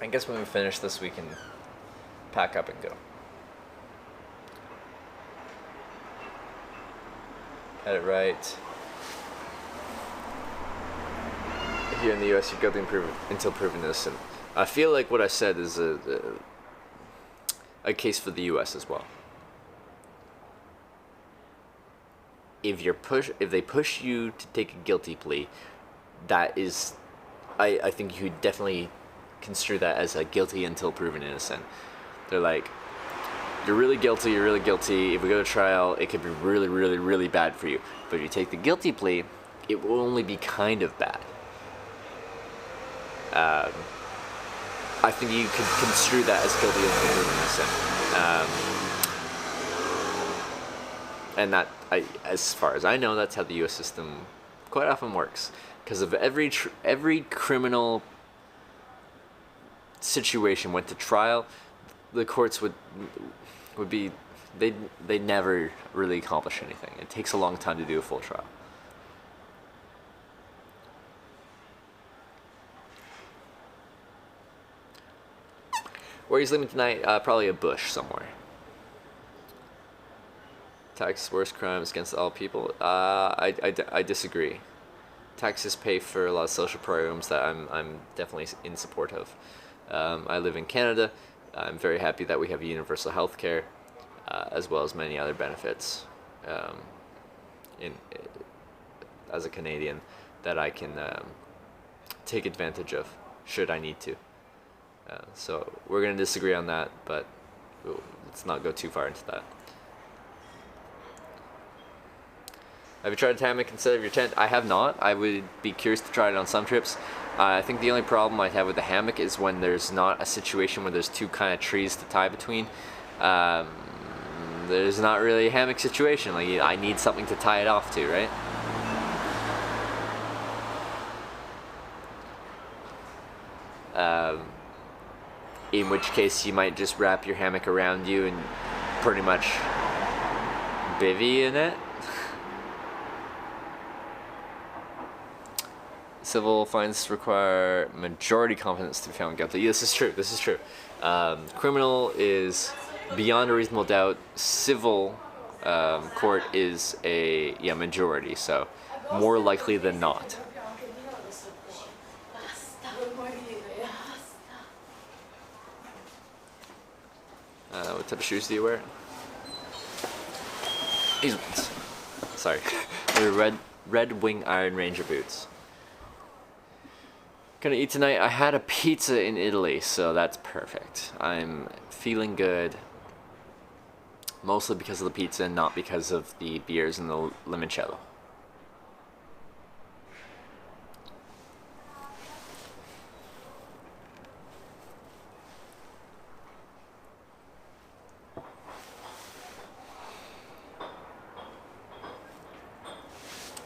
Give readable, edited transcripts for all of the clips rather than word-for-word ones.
I guess when we finish this, we can pack up and go. Had it right. Here in the U.S., you're guilty until proven innocent. I feel like what I said is a case for the U.S. as well. If they push you to take a guilty plea, that is, I think you definitely construe that as a guilty until proven innocent. They're like, you're really guilty. If we go to trial, it could be really, really, really bad for you. But if you take the guilty plea, it will only be kind of bad. I think you could construe that as guilty until proven innocent. And that, as far as I know, that's how the U.S. system quite often works. Because of every criminal situation went to trial, the courts would be they never really accomplish anything. It takes a long time to do a full trial. Where are you sleeping tonight? Probably a bush somewhere. Tax worst crimes against all people. I disagree. Taxes pay for a lot of social programs that I'm definitely in support of. I live in Canada. I'm very happy that we have universal health care, as well as many other benefits as a Canadian that I can take advantage of should I need to. So we're going to disagree on that, but let's not go too far into that. Have you tried a hammock instead of your tent? I have not. I would be curious to try it on some trips. I think the only problem I have with the hammock is when there's not a situation where there's two kind of trees to tie between. There's not really a hammock situation. Like, I need something to tie it off to, right? In which case you might just wrap your hammock around you and pretty much bivvy in it. Civil fines require majority confidence to be found guilty. This is true. Criminal is beyond a reasonable doubt. Civil court is a majority, so more likely than not. What type of shoes do you wear? These ones. Sorry. They're Red Wing Iron Ranger boots. Gonna eat tonight. I had a pizza in Italy, so that's perfect. I'm feeling good. Mostly because of the pizza and not because of the beers and the limoncello.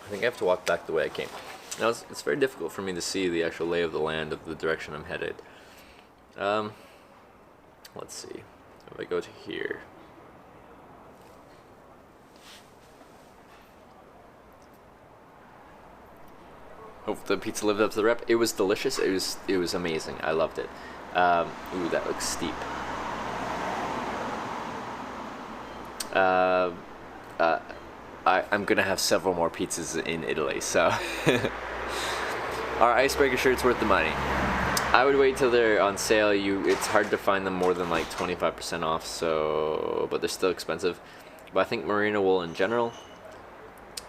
I think I have to walk back the way I came. Now, it's very difficult for me to see the actual lay of the land of the direction I'm headed. Let's see. If I go to here. Hope the pizza lived up to the rep. It was delicious. It was amazing. I loved it. Ooh, that looks steep. I'm gonna have several more pizzas in Italy, so our icebreaker shirt's worth the money. I would wait till they're on sale. It's hard to find them more than like 25% off, so but they're still expensive. But I think merino wool in general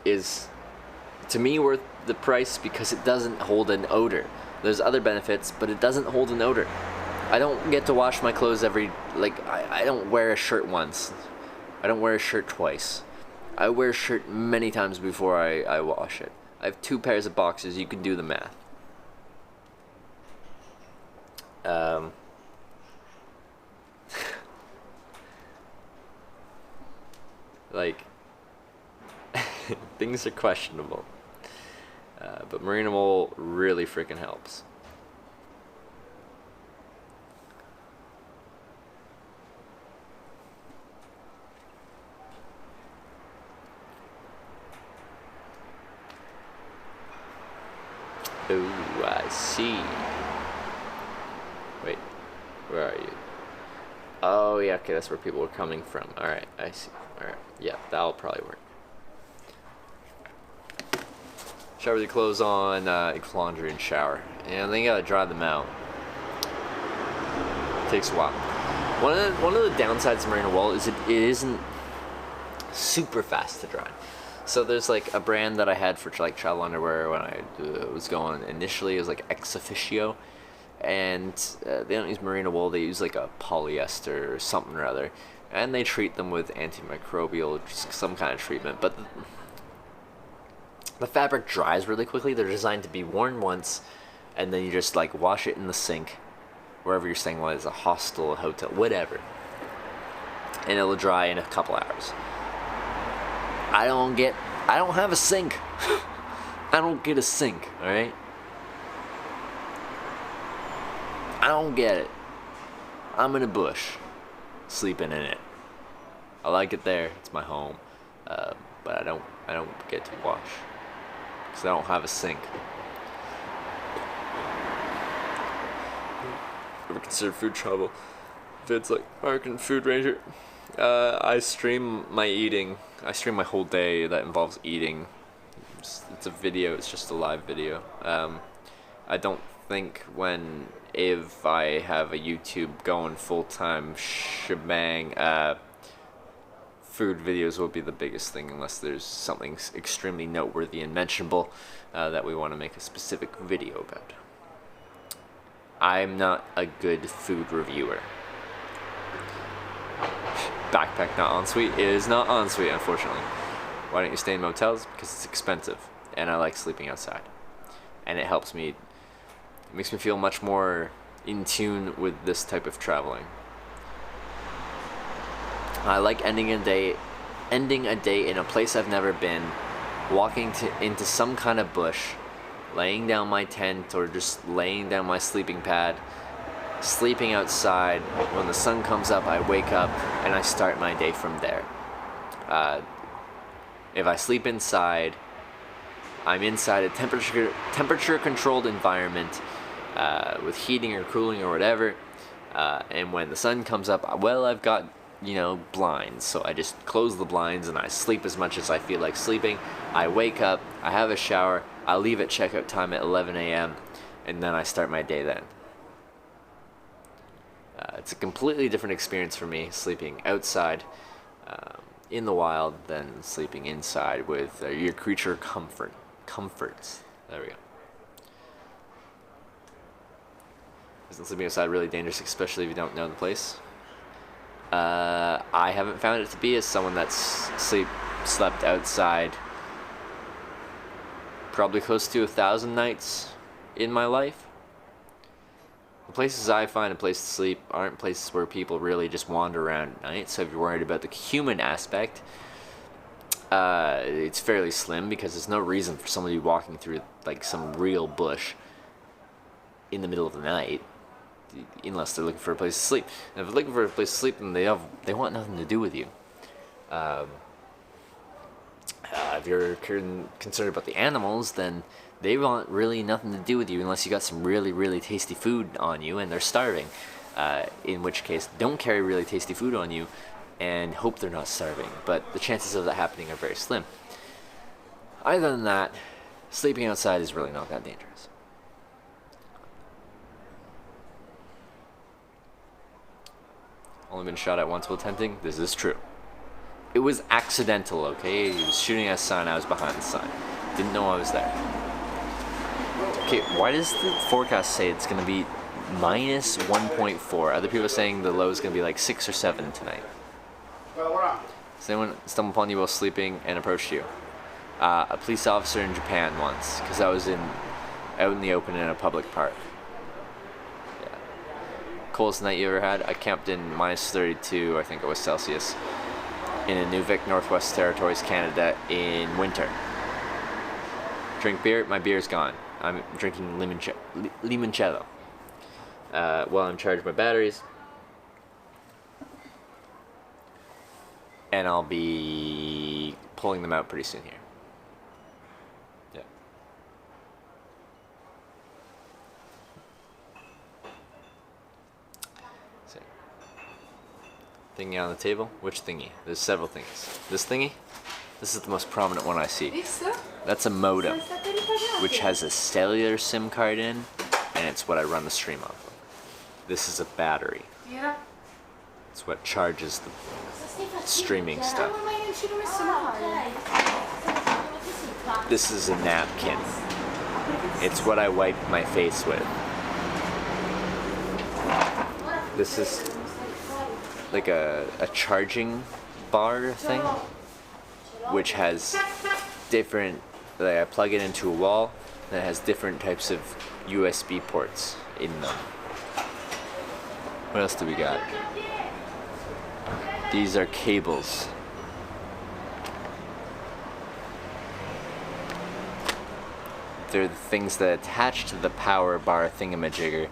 is, to me, worth the price because it doesn't hold an odor. There's other benefits, but it doesn't hold an odor. I don't get to wash my clothes I don't wear a shirt once. I don't wear a shirt twice. I wear a shirt many times before I wash it. I have 2 pairs of boxers. You can do the math. Like, things are questionable. But merino wool really freaking helps. Oh, I see. Wait. Where are you? Oh, yeah, okay, that's where people are coming from. Alright, I see. Alright, yeah, that'll probably work. Shower the clothes on, laundry and shower. And then you gotta dry them out. Takes a while. One of the downsides of Merino wool is it isn't super fast to dry. So there's like a brand that I had for like travel underwear when I was going initially. It was like Ex Officio, and they don't use merino wool. They use like a polyester or something or other, and they treat them with antimicrobial, just some kind of treatment. But the fabric dries really quickly. They're designed to be worn once, and then you just like wash it in the sink, wherever you're staying, whether it's a hostel, a hotel, whatever, and it'll dry in a couple hours. I don't have a sink. I don't get a sink, alright? I don't get it. I'm in a bush, sleeping in it. I like it there. It's my home, but I don't get to wash because I don't have a sink. Ever consider food travel? If it's like American Food Ranger, I stream my eating. I stream my whole day that involves eating. It's a video. It's just a live video. I don't think if I have a YouTube going full-time shebang, food videos will be the biggest thing, unless there's something extremely noteworthy and mentionable that we want to make a specific video about. I'm not a good food reviewer. Backpack not ensuite. It is not ensuite, unfortunately. Why don't you stay in motels? Because it's expensive, and I like sleeping outside, and it helps me. It makes me feel much more in tune with this type of traveling. I like ending a day in a place I've never been, walking into some kind of bush, laying down my tent or just laying down my sleeping pad, sleeping outside. When the sun comes up, I wake up and I start my day from there. If I sleep inside, I'm inside a temperature controlled environment with heating or cooling or whatever. And when the sun comes up, well, I've got, blinds. So I just close the blinds and I sleep as much as I feel like sleeping. I wake up, I have a shower, I leave at checkout time at 11 a.m. and then I start my day then. It's a completely different experience for me sleeping outside in the wild than sleeping inside with your creature comforts. There we go. Isn't sleeping outside really dangerous, especially if you don't know the place? I haven't found it to be, as someone that's slept outside probably close to 1,000 nights in my life. The places I find a place to sleep aren't places where people really just wander around at night, so if you're worried about the human aspect, it's fairly slim, because there's no reason for somebody walking through like some real bush in the middle of the night, unless they're looking for a place to sleep. And if they're looking for a place to sleep, then they want nothing to do with you. If you're concerned about the animals, then they want really nothing to do with you unless you got some really, really tasty food on you and they're starving. In which case, don't carry really tasty food on you and hope they're not starving. But the chances of that happening are very slim. Other than that, sleeping outside is really not that dangerous. Only been shot at once while tenting. This is true. It was accidental, okay? He was shooting at a sign, I was behind the sign. Didn't know I was there. Okay, why does the forecast say it's gonna be minus 1.4? Other people are saying the low is gonna be like 6 or 7 tonight. Does anyone stumble upon you while sleeping and approached you? A police officer in Japan once, because I was out in the open in a public park. Yeah. Coldest night you ever had? I camped in minus 32, I think it was Celsius, in Nunavut, Northwest Territories, Canada, in winter. Drink beer? My beer's gone. I'm drinking limoncello. While I'm charging my batteries. And I'll be pulling them out pretty soon here. Yeah. thingy on the table? Which thingy? There's several things. This thingy? This is the most prominent one I see. That's a modem, which has a cellular SIM card in, and it's what I run the stream off of. This is a battery. It's what charges the streaming stuff. This is a napkin. It's what I wipe my face with. This is like a charging bar thing, which has different, like I plug it into a wall, and it has different types of USB ports in them. What else do we got? These are cables. They're the things that attach to the power bar thingamajigger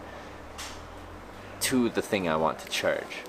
to the thing I want to charge.